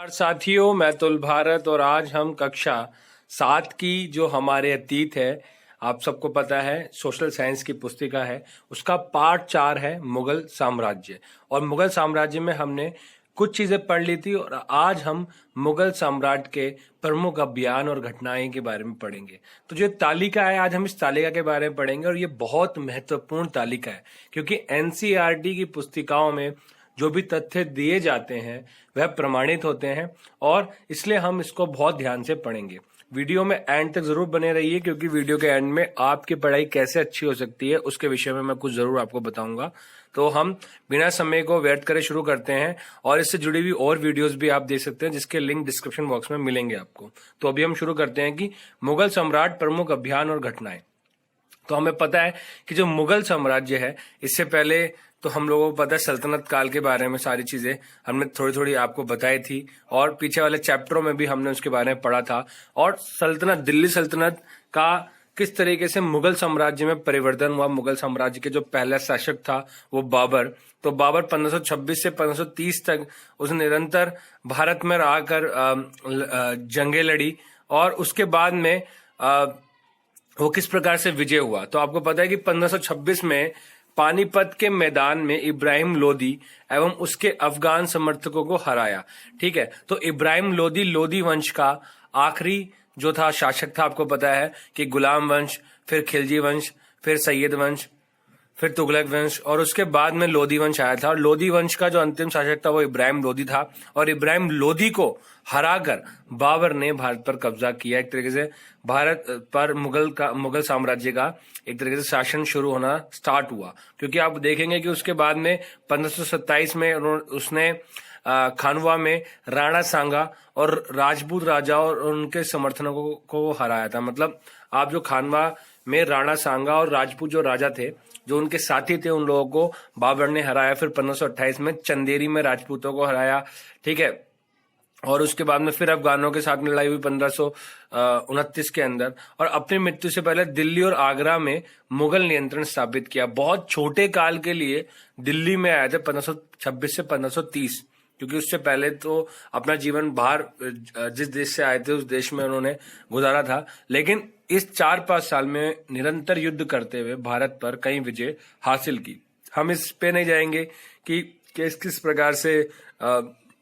नमस्कार साथियों, मैं तुल भारत और आज हम कक्षा 7 की जो हमारे अतीत है, आप सबको पता है सोशल साइंस की पुस्तिका है, उसका पार्ट 4 है मुगल साम्राज्य। और मुगल साम्राज्य में हमने कुछ चीजें पढ़ ली थी और आज हम मुगल साम्राज्य के प्रमुख अभियान और घटनाएं के बारे में पढ़ेंगे। तो जो तालिका है, आज हम इस तालिका के बारे में पढ़ेंगे और ये बहुत महत्वपूर्ण तालिका है क्योंकि एनसीईआरटी की पुस्तिकाओं में जो भी तथ्य दिए जाते हैं वह प्रमाणित होते हैं और इसलिए हम इसको बहुत ध्यान से पढ़ेंगे। वीडियो में एंड तक जरूर बने रहिए क्योंकि वीडियो के एंड में आपकी पढ़ाई कैसे अच्छी हो सकती है उसके विषय में मैं कुछ जरूर आपको बताऊंगा। तो हम बिना समय को व्यर्थ करे शुरू करते हैं और इससे जुड़ी हुई और वीडियोस भी आप देख सकते हैं जिसके लिंक डिस्क्रिप्शन बॉक्स में मिलेंगे आपको। तो अभी हम शुरू करते हैं कि मुगल सम्राट प्रमुख अभियान और घटनाएं। तो हमें पता है कि जो मुगल साम्राज्य है, इससे पहले तो हम लोगों को पता है सल्तनत काल के बारे में सारी चीजें हमने थोड़ी थोड़ी आपको बताई थी और पीछे वाले चैप्टरों में भी हमने उसके बारे में पढ़ा था। और सल्तनत, दिल्ली सल्तनत का किस तरीके से मुगल साम्राज्य में परिवर्तन हुआ। मुगल साम्राज्य के जो पहला शासक था वो बाबर। तो बाबर 1526 से 1530 तक उसने निरंतर भारत में आकर जंगें लड़ी और उसके बाद में वो किस प्रकार से विजय हुआ। तो आपको पता है कि 1526 में पानीपत के मैदान में इब्राहिम लोदी एवं उसके अफगान समर्थकों को हराया। ठीक है, तो इब्राहिम लोदी वंश का आखिरी जो था शासक था। आपको पता है कि गुलाम वंश, फिर खिलजी वंश, फिर सैयद वंश, फिर तुगलक वंश और उसके बाद में लोदी वंश आया था। और लोदी वंश का जो अंतिम शासक था वो इब्राहिम लोदी था और इब्राहिम लोदी को हराकर बाबर ने भारत पर कब्जा किया। एक तरीके से भारत पर मुगल साम्राज्य का एक तरीके से शासन शुरू होना स्टार्ट हुआ। क्योंकि आप देखेंगे कि उसके बाद में 1527 में उसने खानवा में राणा सांगा और राजपूत राजा और उनके समर्थकों को हराया था। मतलब आप जो खानवा में राणा सांगा और राजपूत जो राजा थे, जो उनके साथी थे, उन लोगों को बाबर ने हराया। फिर 1528 में चंदेरी में राजपूतों को हराया। ठीक है, और उसके बाद में फिर अफगानों के साथ में लड़ाई हुई 1529 के अंदर। और अपनी मृत्यु से पहले दिल्ली और आगरा में मुगल नियंत्रण स्थापित किया। बहुत छोटे काल के लिए दिल्ली में आए थे 1526 से 1530, क्योंकि उससे पहले तो अपना जीवन बाहर जिस देश से आए थे उस देश में उन्होंने गुजारा था। लेकिन इस 4-5 साल में निरंतर युद्ध करते हुए भारत पर कई विजय हासिल की। हम इस पे नहीं जाएंगे कि किस किस प्रकार से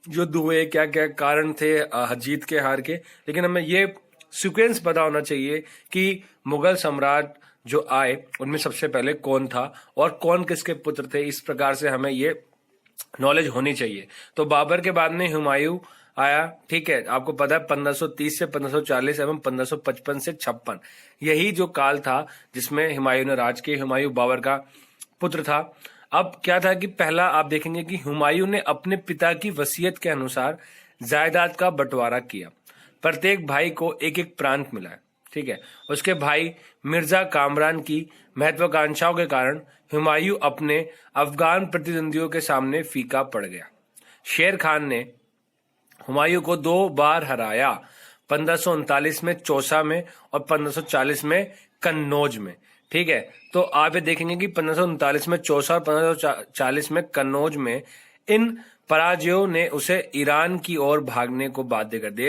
युद्ध हुए, क्या क्या कारण थे जीत के हार के, लेकिन हमें ये सीक्वेंस पता होना चाहिए कि मुगल सम्राट जो आए उनमें सबसे पहले कौन था और कौन किसके पुत्र थे। इस प्रकार से हमें ये नॉलेज होनी चाहिए। तो बाबर के बाद में हुमायूं आया। ठीक है, आपको पता है 1530 से 1540 एवं 1555 से 56 यही जो काल था जिसमें हुमायूं ने राज किया। हुमायूं बाबर का पुत्र था। अब क्या था कि पहला आप देखेंगे कि हुमायूं ने अपने पिता की वसीयत के अनुसार जायदाद का बंटवारा किया। प्रत्येक भाई को एक एक प्रांत मिला। ठीक है, उसके भाई मिर्जा कामरान की महत्वाकांक्षाओं के कारण हुमायूं अपने अफगान प्रतिद्वंदियों के सामने फीका पड़ गया। शेर खान ने हुमायूं को 2 बार हराया, 1539 में चौसा में और 1540 में कन्नौज में। ठीक है, तो आप ये देखेंगे कि 1539 में चौसा और 1540 में कन्नौज में इन पराजयों ने उसे ईरान की ओर भागने को बाध्य कर दिया।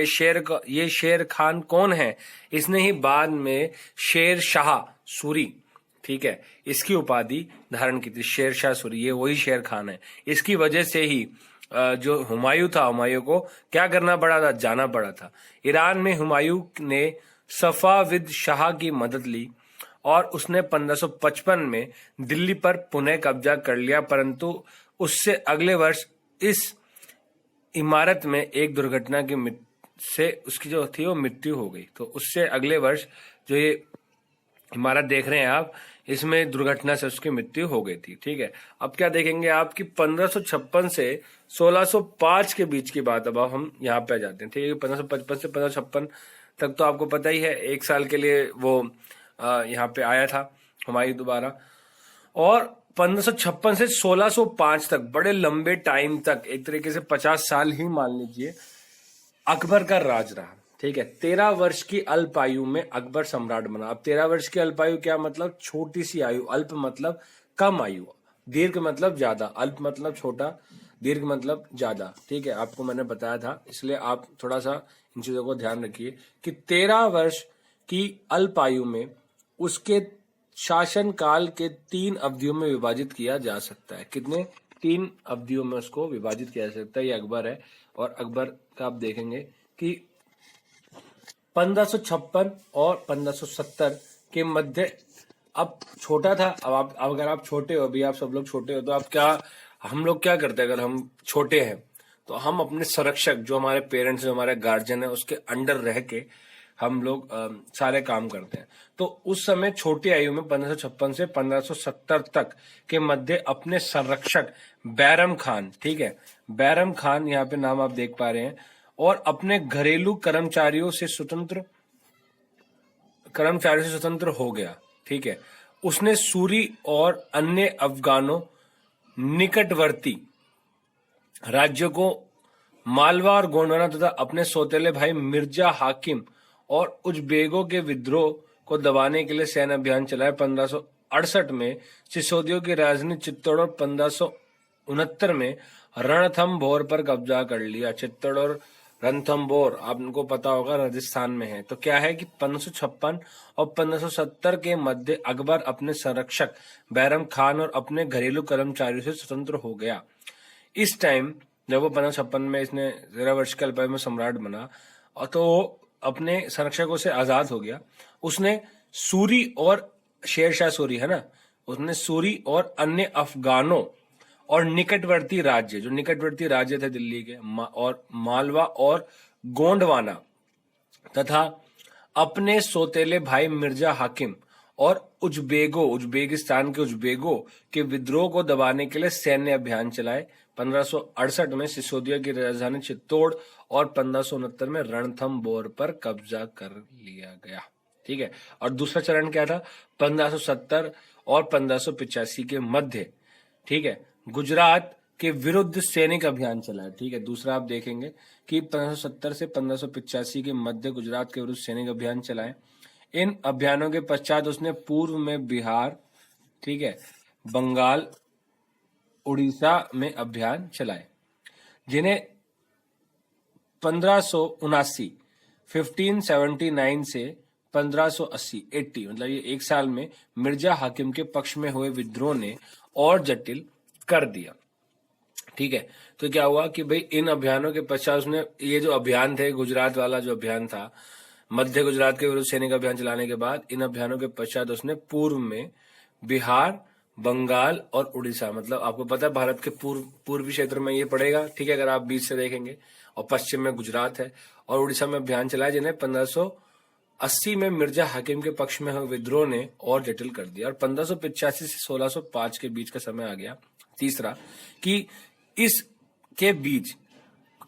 ये शेर खान कौन है? इसने ही बाद में शेर शाह सूरी, ठीक है, इसकी उपाधि धारण की थी। शेर शाह सूरी, ये वही शेर खान है। इसकी वजह से ही जो हुमायूं था, हुमायूं को क्या करना पड़ा था? जाना पड़ा था ईरान में। हुमायूं ने सफाविद शाह की मदद ली और उसने 1555 में दिल्ली पर पुनः कब्जा कर लिया। परंतु उससे अगले वर्ष इस इमारत में एक दुर्घटना से उसकी जो थी वो मृत्यु हो गई। तो उससे अगले वर्ष जो ये इमारत देख रहे हैं आप, इसमें दुर्घटना से उसकी मृत्यु हो गई थी। ठीक है, अब क्या देखेंगे आप कि 1556 से 1605 के बीच की बात अब हम यहाँ पे आ जाते हैं। ठीक है, 1555 से 1556 तक तो आपको पता ही है, 1 साल के लिए वो यहाँ पे आया था हुमायूं दोबारा। और 1556 से 1605 तक बड़े लंबे टाइम तक, एक तरीके से 50 साल ही मान लीजिए, अकबर का राज रहा। ठीक है, 13 वर्ष की अल्प आयु में अकबर सम्राट बना। अब 13 वर्ष की अल्प आयु क्या मतलब? छोटी सी आयु। अल्प मतलब कम आयु, दीर्घ मतलब ज्यादा, अल्प मतलब छोटा, दीर्घ मतलब ज्यादा, ठीक है, आपको मैंने बताया था, इसलिए आप थोड़ा सा इन चीजों को ध्यान रखिए कि 13 वर्ष की अल्प आयु में उसके शासन काल के 3 अवधियों में विभाजित किया जा सकता है। कितने? 3 अवधियों में उसको विभाजित किया जा सकता है। ये अकबर है, और अकबर का आप देखेंगे कि 1556 और 1570 के मध्य, अब छोटा था, अब अगर आप छोटे हो, अभी आप सब लोग छोटे हो, तो आप क्या, हम लोग क्या करते हैं अगर हम छोटे हैं, तो हम अपने संरक्षक जो हमारे पेरेंट्स, जो हमारे गार्जियन है, उसके अंडर रह के हम लोग सारे काम करते हैं। तो उस समय छोटी आयु में 1556 से 1570 तक के मध्य अपने संरक्षक बैरम खान, ठीक है, बैरम खान यहाँ पे नाम आप देख पा रहे हैं, और अपने घरेलू कर्मचारियों से स्वतंत्र हो गया, ठीक है। उसने सूरी और अन्य अफगानों निकटवर्ती राज्यों को मालवा और गोंडवाना तथा अपने सौतेले भाई मिर्जा हाकिम और उजबेगों के विद्रोह को दबाने के लिए सैन्य अभियान चलाया। 1568 में सिसोदियों की राजधानी चित्तौड़ और 1569 में रणथंभौर पर कब्जा कर लिया। चित्तौड़ और रणथंभौर आपको पता होगा राजस्थान में है। तो क्या है कि 1556 और 1570 के मध्य अकबर अपने संरक्षक बैरम खान और अपने घरेलू कर्मचारियों से स्वतंत्र हो गया। इस टाइम जब वो 1556 में इसने 13 वर्ष के अल्पायु में सम्राट बना, और तो वो अपने संरक्षकों से आजाद हो गया। उसने सूरी और शेरशाह सूरी है ना, उसने सूरी और अन्य अफगानों और निकटवर्ती राज्य, जो निकटवर्ती राज्य थे दिल्ली के, और मालवा और गोंडवाना तथा अपने सौतेले भाई मिर्जा हाकिम और उज्बेकिस्तान के उज्बेगों के विद्रोह को दबाने के लिए सैन्य अभियान चलाए। 1568 में सिसोदिया की राजधानी चित्तौड़ और 1569 में रणथंभौर पर कब्जा कर लिया गया, ठीक है। और दूसरा चरण क्या था? 1570 और 1585 के मध्य, ठीक है, गुजरात के विरुद्ध सैनिक अभियान चलाया, ठीक है। दूसरा आप देखेंगे कि 1570 से 1585 के मध्य गुजरात के विरुद्ध सैनिक अभियान चलाए। इन अभियानों के पश्चात उसने पूर्व में बिहार, ठीक है, बंगाल, उड़ीसा में अभियान चलाए, जिन्हें 1579 से 1580 मतलब ये एक साल में मिर्जा हाकिम के पक्ष में हुए विद्रोह ने और जटिल कर दिया, ठीक है। तो क्या हुआ कि भाई इन अभियानों के पश्चात उसने, ये जो अभियान थे, गुजरात वाला जो अभियान था, मध्य गुजरात के विरुद्ध सैनिक अभियान चलाने के बाद इन अभियानों के पश्चात उसने पूर्व में बिहार, बंगाल और उड़ीसा, मतलब आपको पता है भारत के पूर्वी क्षेत्र में ये पड़ेगा, ठीक है, अगर आप बीच से देखेंगे, और पश्चिम में गुजरात है, और उड़ीसा में अभियान चलाया, जिन्हें 1580 में मिर्जा हाकिम के पक्ष में हुए विद्रोह ने और जटिल कर दिया। और 1585 से 1605 के बीच का समय आ गया। तीसरा कि इस के बीच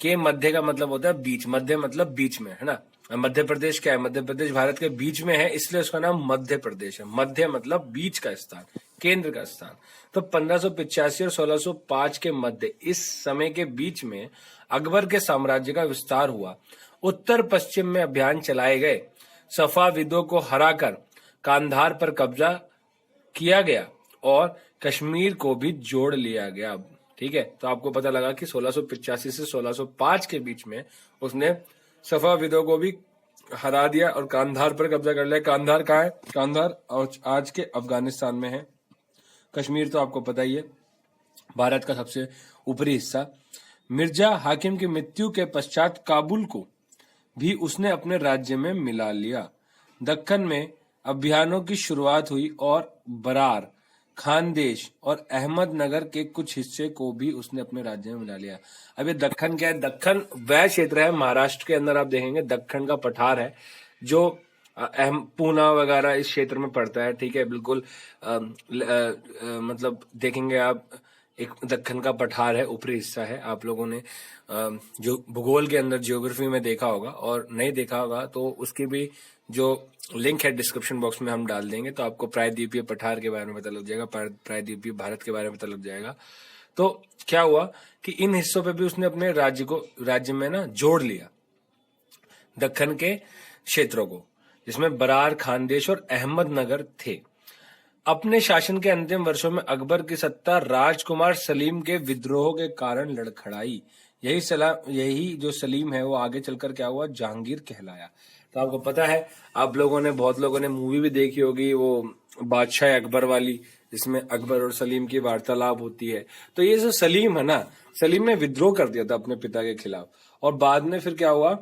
के, मध्य का मतलब होता है बीच, मध्य मतलब बीच में, है ना। मध्य प्रदेश क्या है? मध्य प्रदेश भारत के बीच में है, इसलिए उसका नाम मध्य प्रदेश है। मध्य मतलब बीच का स्थान, केंद्र का स्थान। तो 1585 और 1605 के मध्य, इस समय के बीच में अकबर के साम्राज्य का विस्तार हुआ। उत्तर पश्चिम में अभियान चलाए गए, सफाविदों को हराकर कांधार पर कब्जा किया गया और कश्मीर को भी जोड़ लिया गया, ठीक है। तो आपको पता लगा कि 1685 से 1605 के बीच में उसने सफाविदों को भी हरा दिया और कांधार पर कब्जा कर लिया। कांधार कहाँ है? कांधार आज के अफगानिस्तान में है। कश्मीर तो आपको पता ही है, भारत का सबसे ऊपरी हिस्सा। मिर्जा हाकिम की मृत्यु के पश्चात काबुल को भी उसने अपने राज्य में मिला लिया। दक्कन में अभियानों की शुरुआत हुई और बरार, खानदेश और अहमदनगर के कुछ हिस्से को भी उसने अपने राज्य में मिला लिया। अब ये दक्कन क्या है? दक्कन वह क्षेत्र है महाराष्ट्र के अंदर, आप देखेंगे दक्कन का पठार है, जो पूना वगैरह इस क्षेत्र में पड़ता है, ठीक है, बिल्कुल मतलब देखेंगे आप, एक दक्कन का पठार है, ऊपरी हिस्सा है। आप लोगों ने जो भूगोल के अंदर ज्योग्राफी में देखा होगा, और नहीं देखा होगा तो उसकी भी जो लिंक है डिस्क्रिप्शन बॉक्स में हम डाल देंगे, तो आपको प्रायद्वीपीय पठार के बारे में पता लग जाएगा, प्रायद्वीपीय भारत के बारे में पता लग जाएगा। तो क्या हुआ कि इन हिस्सों पे भी उसने अपने राज्य में ना जोड़ लिया, दक्कन के क्षेत्रों को, जिसमें बरार, खानदेश और अहमदनगर थे। अपने शासन के अंतिम वर्षों में अकबर की सत्ता राजकुमार सलीम के विद्रोह के कारण लड़खड़ाई। यही जो सलीम है वो आगे चलकर क्या हुआ, जहांगीर कहलाया। तो आपको पता है, आप लोगों ने, बहुत लोगों ने मूवी भी देखी होगी, वो बादशाह अकबर वाली, जिसमें अकबर और सलीम की वार्तालाप होती है। तो ये जो सलीम है ना, सलीम ने विद्रोह कर दिया था अपने पिता के खिलाफ, और बाद में फिर क्या हुआ,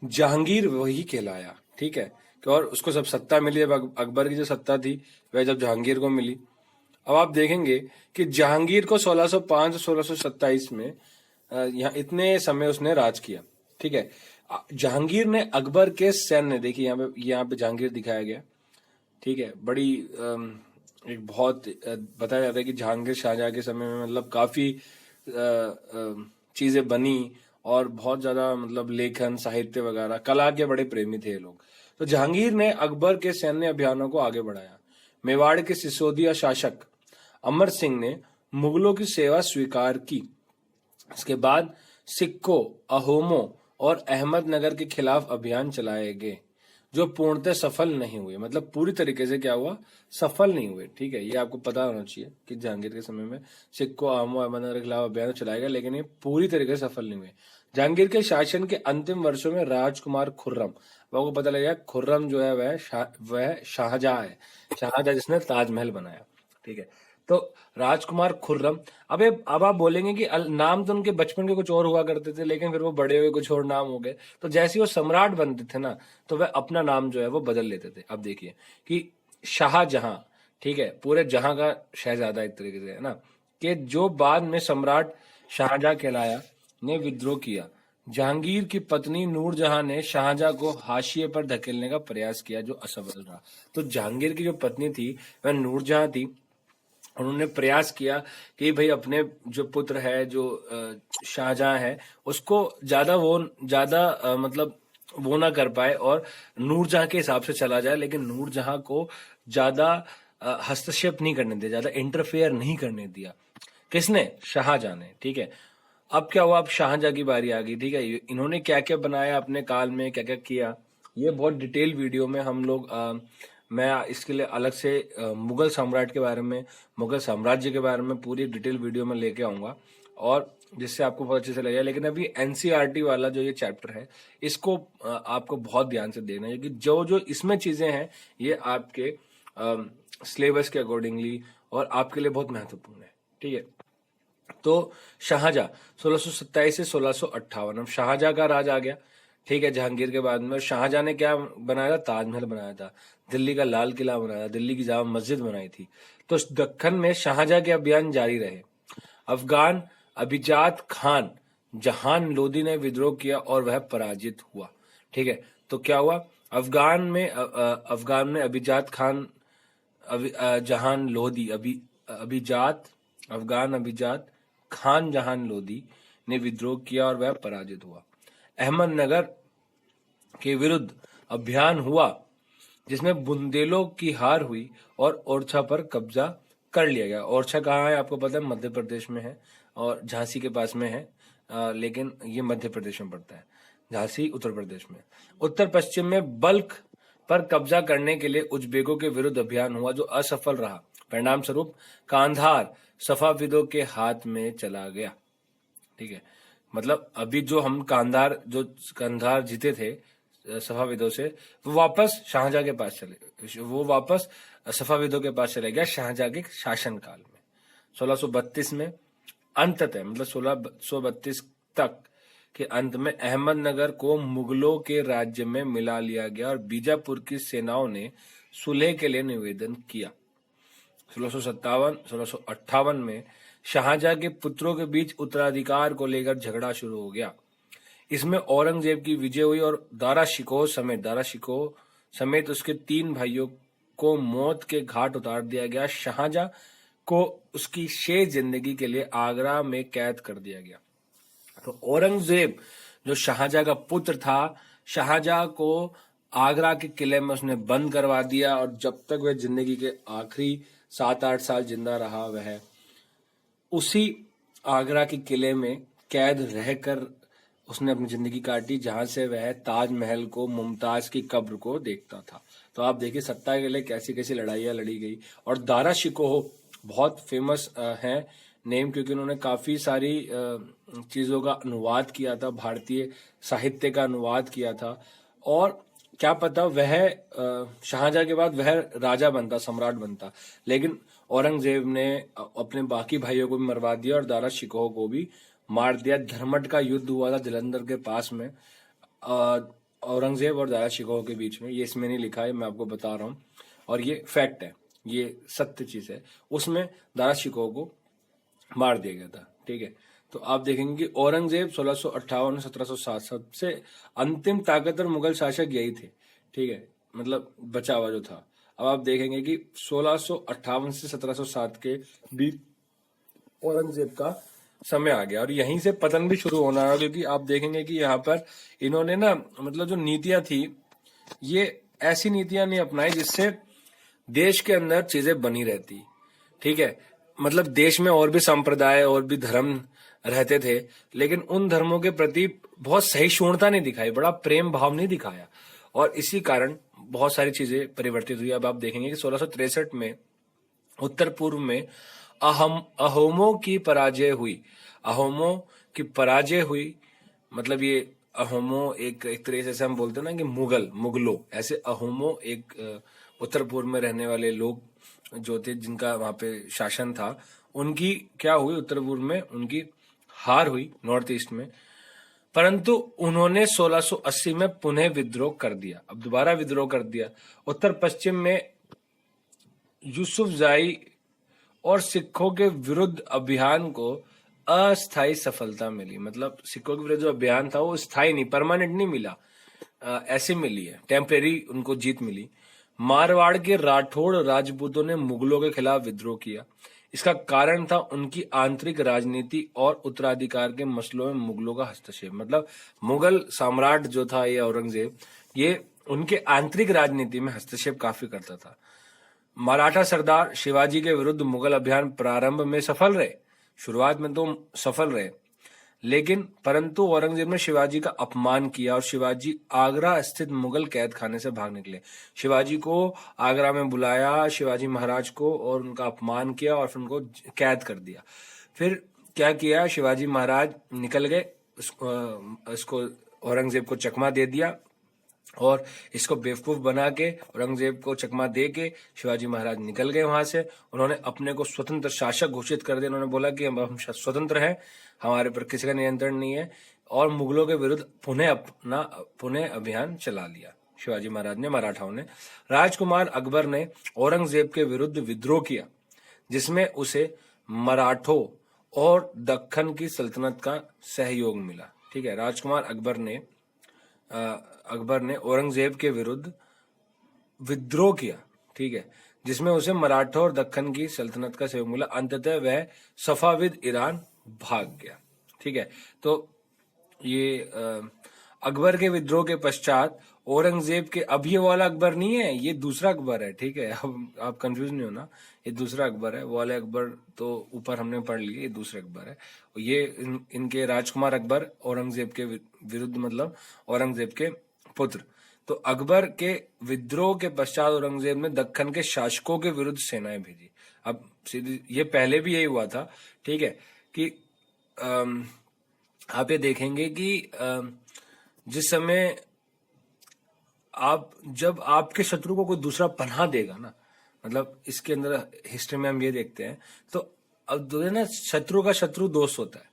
जहांगीर वही कहलाया। ठीक है, और उसको सब सत्ता मिली, जब अकबर की जो सत्ता थी वह जब जहांगीर को मिली। अब आप देखेंगे कि जहांगीर को 1605 1627 में यहाँ इतने समय उसने राज किया। ठीक है, जहांगीर ने अकबर के सैन्य, देखिए यहाँ पे जहांगीर दिखाया गया। ठीक है, बड़ी एक बहुत बताया जाता है कि जहांगीर शाहजहां के समय में मतलब काफी चीजें बनी, और बहुत ज्यादा मतलब लेखन साहित्य वगैरह कला के बड़े प्रेमी थे ये लोग। तो जहांगीर ने अकबर के सैन्य अभियानों को आगे बढ़ाया। मेवाड़ के सिसोदिया शासक अमर सिंह ने मुगलों की सेवा स्वीकार की। इसके बाद सिक्कों, अहोमों और अहमदनगर के खिलाफ अभियान चलाए गए, जो पूर्णतः सफल नहीं हुए। मतलब पूरी तरीके से क्या हुआ, सफल नहीं हुए। ठीक है, ये आपको पता होना चाहिए कि जहांगीर के समय में सिक्कों, अहोमों, अहमदनगर के खिलाफ अभियान चलाए गए, लेकिन ये पूरी तरीके से सफल नहीं हुए। जहांगीर के शासन के अंतिम वर्षों में राजकुमार खुर्रम, आपको पता लगेगा खुर्रम जो है वह शाहजहां है, शाहजहां जिसने ताजमहल बनाया। ठीक है, तो राजकुमार खुर्रम, अब आप बोलेंगे कि नाम तो उनके बचपन के कुछ और हुआ करते थे, लेकिन फिर वो बड़े हुए कुछ और नाम हो गए। तो जैसे वो सम्राट बनते थे ना, तो वह अपना नाम जो है वो बदल लेते थे। अब देखिए कि शाहजहां, ठीक है, पूरे जहां का शहजादा एक तरीके से, है ना, कि जो बाद में सम्राट शाहजहां कहलाया, ने विद्रोह किया। जहांगीर की पत्नी नूरजहां ने शाहजहां को हाशिए पर धकेलने का प्रयास किया, जो असफल रहा। तो जहांगीर की जो पत्नी थी वह नूरजहां थी। उन्होंने प्रयास किया कि भाई अपने जो पुत्र है, जो शाहजहां है, उसको ज्यादा मतलब वो ना कर पाए और नूरजहां के हिसाब से चला जाए, लेकिन नूरजहां को ज्यादा हस्तक्षेप नहीं करने दिया, ज्यादा इंटरफेयर नहीं करने दिया। किसने? शाहजहां ने। ठीक है, अब क्या हुआ, अब शाहजहां की बारी आ गई। ठीक है, इन्होंने क्या क्या बनाया अपने काल में, क्या क्या किया, ये बहुत डिटेल वीडियो में हम लोग मैं इसके लिए अलग से मुगल सम्राट के बारे में, मुगल साम्राज्य के बारे में पूरी डिटेल वीडियो में लेके आऊंगा, और जिससे आपको बहुत अच्छे से लगेगा। लेकिन अभी एनसीईआरटी वाला जो ये चैप्टर है, इसको आपको बहुत ध्यान से देखना है, क्योंकि जो जो इसमें चीजें हैं ये आपके सिलेबस के अकॉर्डिंगली और आपके लिए बहुत महत्वपूर्ण है। ठीक है, तो शाहजहां 1627 से 1658, अब शाहजहां का राज आ गया। ठीक है, जहांगीर के बाद में। और शाहजहां ने क्या बनाया था? ताजमहल बनाया था, दिल्ली का लाल किला बनाया, दिल्ली की जामा मस्जिद बनाई थी। तो दक्कन में शाहजहां के अभियान जारी रहे। अफगान अभिजात खान जहान लोदी ने विद्रोह किया और वह पराजित हुआ। ठीक है, तो क्या हुआ, अफगान में अभिजात खान, जहान लोदी, अफगान अभिजात खान जहान लोदी ने विद्रोह किया और वह पराजित हुआ। अहमदनगर के विरुद्ध अभियान हुआ, जिसमें बुंदेलों की हार हुई और ओरछा पर कब्जा कर लिया गया। ओरछा कहाँ है आपको पता है? मध्य प्रदेश में है, और झांसी के पास में है, लेकिन ये मध्य प्रदेश में पड़ता है, झांसी उत्तर प्रदेश में। उत्तर पश्चिम में बल्ख पर कब्जा करने के लिए उज्बेकों के विरुद्ध अभियान हुआ, जो असफल रहा। परिणाम स्वरूप कांधार सफाविदों के हाथ में चला गया। ठीक है, मतलब अभी जो कांधार जीते थे सफाविदों से, वो वापस शाहजहां के पास वो वापस सफाविदों के पास चले गया शाहजहां के शासनकाल में। 1632 में अंततः, मतलब 1632 तक के अंत में अहमदनगर को मुगलों के राज्य में मिला लिया गया और बीजापुर की सेनाओं ने सुलह के लिए निवेदन किया। 1657 में शाहजहां के पुत्रों के बीच उत्तराधिकार को लेकर झगड़ा शुरू हो गया। इसमें औरंगजेब की विजय हुई और दारा शिकोह समेत उसके 3 भाइयों को मौत के घाट उतार दिया गया। शाहजहां को उसकी शेष जिंदगी के लिए आगरा में कैद कर दिया गया। तो औरंगजेब जो शाहजहां का पुत्र था, शाहजहां को आगरा के किले में उसने बंद करवा दिया, और जब तक वह जिंदगी के आखिरी 7-8 साल जिंदा रहा, वह उसी आगरा के किले में कैद रहकर उसने अपनी जिंदगी काटी जहां से वह ताजमहल को, मुमताज की कब्र को देखता था। तो आप देखिए सत्ता के लिए कैसी कैसी लड़ाइयाँ लड़ी गई। और दारा शिकोह बहुत फेमस हैं नेम, क्योंकि उन्होंने काफी सारी चीजों का अनुवाद किया था, भारतीय साहित्य का अनुवाद किया था। और क्या पता वह शाहजहां के बाद वह राजा बनता, सम्राट बनता, लेकिन औरंगजेब ने अपने बाकी भाइयों को भी मरवा दिया और दारा शिकोह को भी मार दिया। धर्मट का युद्ध हुआ था जलंधर के पास में, औरंगजेब और दारा शिकोह के बीच में। ये इसमें नहीं लिखा है, मैं आपको बता रहा हूँ, और ये फैक्ट है, ये सत्य चीज है। उसमें दारा शिकोह को मार दिया गया था। ठीक है, तो आप देखेंगे कि औरंगजेब 1658 1707 सबसे अंतिम ताकतवर मुगल शासक यही थे। ठीक है, मतलब बचा हुआ जो था। अब आप देखेंगे कि 1658 से 1707 के बीच औरंगजेब का समय आ गया और यहीं से पतन भी शुरू होना है, क्योंकि आप देखेंगे कि यहाँ पर इन्होंने ना, मतलब जो नीतियां थी, ये ऐसी नीतियां नहीं अपनाई जिससे देश के अंदर चीजें बनी रहती। ठीक है, मतलब देश में और भी संप्रदाय और भी धर्म रहते थे, लेकिन उन धर्मों के प्रति बहुत सहिष्णुता नहीं दिखाई, बड़ा प्रेम भाव नहीं दिखाया, और इसी कारण बहुत सारी चीजें परिवर्तित हुई। अब आप देखेंगे कि 1663 में उत्तर पूर्व में अहोमों की पराजय हुई। अहोमों की पराजय हुई, मतलब ये अहोमो एक तरह से हम बोलते हैं ना कि मुगलों, ऐसे अहोमो एक उत्तर पूर्व में रहने वाले लोग जो थे, जिनका वहां पे शासन था, उनकी क्या हुई, उत्तर पूर्व में उनकी हार हुई नॉर्थ ईस्ट में। परंतु उन्होंने 1680 में पुनः विद्रोह कर दिया। अब दोबारा विद्रोह कर दिया। उत्तर पश्चिम में यूसुफजाई और सिखों के विरुद्ध अभियान को अस्थायी सफलता मिली। मतलब सिखों के विरुद्ध जो अभियान था वो स्थायी नहीं, परमानेंट नहीं मिला, ऐसे मिली है, टेम्परेरी उनको जीत मिली। मारवाड़ के राठौड़ राजपूतों ने मुगलों के खिलाफ विद्रोह किया। इसका कारण था उनकी आंतरिक राजनीति और उत्तराधिकार के मसलों में मुगलों का हस्तक्षेप। मतलब मुगल सम्राट जो था ये औरंगजेब, ये उनके आंतरिक राजनीति में हस्तक्षेप काफी करता था। मराठा सरदार शिवाजी के विरुद्ध मुगल अभियान प्रारंभ में सफल रहे, शुरुआत में तो सफल रहे, लेकिन परंतु औरंगजेब ने शिवाजी का अपमान किया और शिवाजी आगरा स्थित मुगल कैद खाने से भाग निकले। शिवाजी को आगरा में बुलाया, शिवाजी महाराज को, और उनका अपमान किया और फिर उनको कैद कर दिया। फिर क्या किया, शिवाजी महाराज निकल गए, इसको औरंगजेब को चकमा दे दिया, और इसको बेवकूफ बना के औरंगजेब को चकमा दे के शिवाजी महाराज निकल गए वहां से। उन्होंने अपने को स्वतंत्र शासक घोषित कर दिया। उन्होंने बोला कि हम स्वतंत्र हैं, हमारे पर किसी का नियंत्रण नहीं है, और मुगलों के विरुद्ध पुनः अभियान चला लिया शिवाजी महाराज ने, मराठाओं ने। राजकुमार अकबर ने औरंगजेब के विरुद्ध विद्रोह किया, जिसमें उसे मराठों और दक्खन की सल्तनत का सहयोग मिला। ठीक है, राजकुमार अकबर ने औरंगजेब के विरुद्ध विद्रोह किया, ठीक है, जिसमें उसे मराठा और दक्खन की सल्तनत का सहयोग मिला। अंततः वह सफाविद ईरान भाग गया। ठीक है, तो ये अकबर के विद्रोह के पश्चात औरंगजेब के, अब ये वाला अकबर नहीं है, ये दूसरा अकबर है। ठीक है, अब आप कंफ्यूज नहीं होना, ये दूसरा अकबर है। वो वाले अकबर तो ऊपर हमने पढ़ लिए, ये दूसरे अकबर है। ये इनके राजकुमार अकबर औरंगजेब के विरुद्ध, मतलब औरंगजेब के पुत्र। तो अकबर के विद्रोह के पश्चात औरंगजेब ने दक्खन के शासकों के विरुद्ध सेनाएं भेजी। अब सीधी, ये पहले भी यही हुआ था। ठीक है, कि आप ये देखेंगे कि जिस समय जब आपके शत्रु को कोई दूसरा पनाह देगा ना, मतलब इसके अंदर हिस्ट्री में हम ये देखते हैं, तो अब जो है ना, शत्रु का शत्रु दोस्त होता है,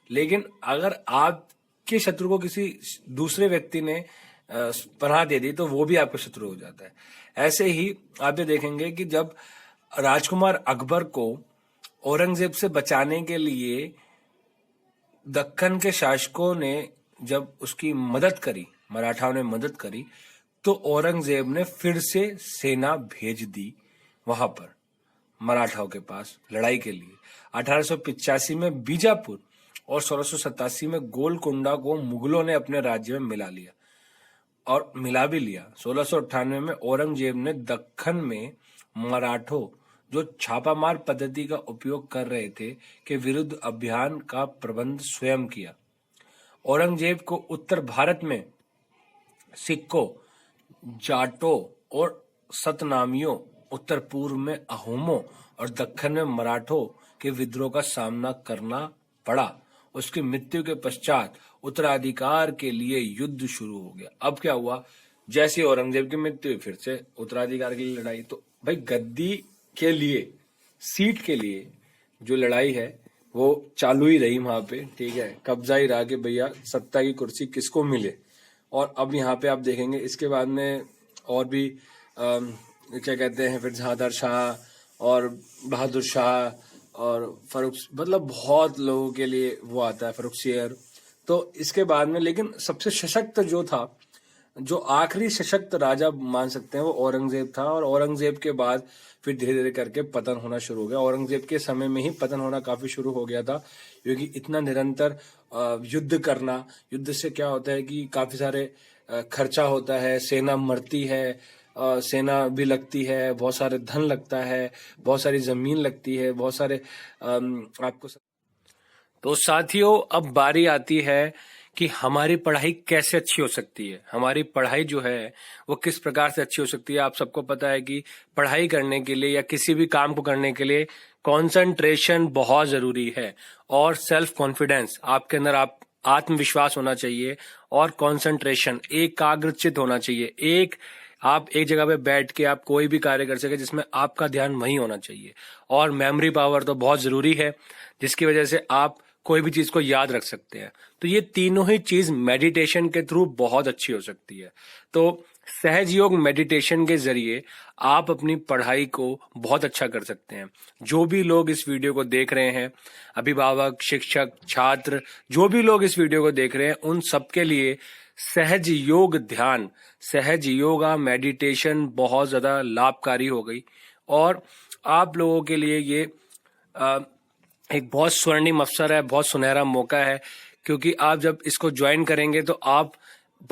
लेकिन अगर आपके शत्रु को किसी दूसरे व्यक्ति ने पनाह दे दी तो वो भी आपका शत्रु हो जाता है। ऐसे ही आप ये देखेंगे कि जब राजकुमार अकबर को औरंगजेब से बचाने के लिए दक्कन के शासकों ने जब उसकी मदद करी, मराठाओं ने मदद करी, तो औरंगजेब ने फिर से सेना भेज दी वहां पर मराठाओं के पास लड़ाई के लिए। 1885 में बीजापुर और 1687 में गोलकुंडा को मुगलों ने अपने राज्य में मिला लिया, और मिला भी लिया। 1698 में औरंगजेब ने दक्खन में मराठों जो छापामार पद्धति का उपयोग कर रहे थे के विरुद्ध अभियान का प्रबंध स्वयं किया, औरंगजेब को उत्तर भारत में सिक्कों, जाटों और सतनामियों, उत्तर पूर्व में अहोमों और दक्कन में मराठों के विद्रोह का सामना करना पड़ा। उसकी मृत्यु के पश्चात उत्तराधिकार के लिए युद्ध शुरू हो गया। अब क्या हुआ, जैसे औरंगजेब की मृत्यु हुई, फिर से उत्तराधिकार के लिए लड़ाई। तो भाई गद्दी के लिए, सीट के लिए जो लड़ाई है वो चालू ही रही वहां पे, ठीक है। कब्जा ही रहा कि भैया सत्ता की कुर्सी किसको मिले। और अब यहाँ पे आप देखेंगे इसके बाद में और भी क्या कहते हैं, फिर जहांदार शाह और बहादुर शाह और फरुख, मतलब बहुत लोगों के लिए वो आता है, फरुखसियर। तो इसके बाद में लेकिन सबसे सशक्त जो था, जो आखिरी सशक्त राजा मान सकते हैं, वो औरंगजेब था। और औरंगजेब के बाद फिर धीरे धीरे करके पतन होना शुरू हो गया। औरंगजेब के समय में ही पतन होना काफी शुरू हो गया था, क्योंकि इतना निरंतर युद्ध करना, युद्ध से क्या होता है कि काफी सारे खर्चा होता है, सेना मरती है, सेना भी लगती है, बहुत सारे धन लगता है, बहुत सारी जमीन लगती है, बहुत सारे आपको। तो साथियों, अब बारी आती है कि हमारी पढ़ाई कैसे अच्छी हो सकती है। हमारी पढ़ाई जो है वो किस प्रकार से अच्छी हो सकती है। आप सबको पता है कि पढ़ाई करने के लिए या किसी भी काम को करने के लिए कंसंट्रेशन बहुत जरूरी है, और सेल्फ कॉन्फिडेंस, आपके अंदर आप आत्मविश्वास होना चाहिए, और कंसंट्रेशन, एकाग्रचित होना चाहिए। आप एक जगह पे बैठ के आप कोई भी कार्य कर सके जिसमें आपका ध्यान वहीं होना चाहिए। और मेमोरी पावर तो बहुत जरूरी है, जिसकी वजह से आप कोई भी चीज को याद रख सकते हैं। तो ये तीनों ही चीज मेडिटेशन के थ्रू बहुत अच्छी हो सकती है। तो सहज योग मेडिटेशन के जरिए आप अपनी पढ़ाई को बहुत अच्छा कर सकते हैं। जो भी लोग इस वीडियो को देख रहे हैं, अभिभावक, शिक्षक, छात्र, जो भी लोग इस वीडियो को देख रहे हैं, उन सबके लिए सहज योग ध्यान, सहज योगा मेडिटेशन बहुत ज्यादा लाभकारी हो गई। और आप लोगों के लिए ये एक बहुत स्वर्णिम अवसर है, बहुत सुनहरा मौका है, क्योंकि आप जब इसको ज्वाइन करेंगे तो आप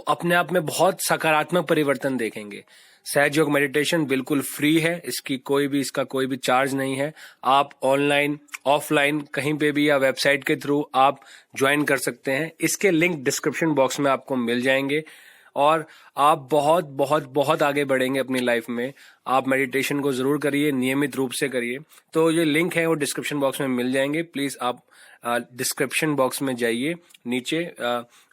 अपने आप में बहुत सकारात्मक परिवर्तन देखेंगे। सहज योग मेडिटेशन बिल्कुल फ्री है, इसका कोई भी चार्ज नहीं है। आप ऑनलाइन, ऑफलाइन, कहीं पे भी या वेबसाइट के थ्रू आप ज्वाइन कर सकते हैं। इसके लिंक डिस्क्रिप्शन बॉक्स में आपको मिल जाएंगे, और आप बहुत बहुत बहुत आगे बढ़ेंगे अपनी लाइफ में। आप मेडिटेशन को जरूर करिए, नियमित रूप से करिए। तो ये लिंक है वो डिस्क्रिप्शन बॉक्स में मिल जाएंगे। प्लीज आप डिस्क्रिप्शन बॉक्स में जाइए, नीचे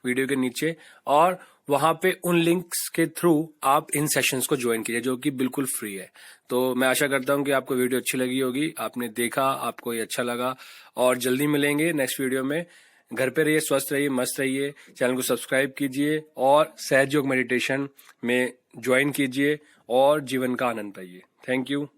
वीडियो के नीचे, और वहां पे उन लिंक्स के थ्रू आप इन सेशंस को ज्वाइन कीजिए, जो कि बिल्कुल फ्री है। तो मैं आशा करता हूं कि आपको वीडियो अच्छी लगी होगी, आपने देखा, आपको ये अच्छा लगा। और जल्दी मिलेंगे नेक्स्ट वीडियो में। घर पे रहिए, स्वस्थ रहिए, मस्त रहिए। चैनल को सब्सक्राइब कीजिए और सहज योग मेडिटेशन में ज्वाइन कीजिए और जीवन का आनंद पाइए। Thank you.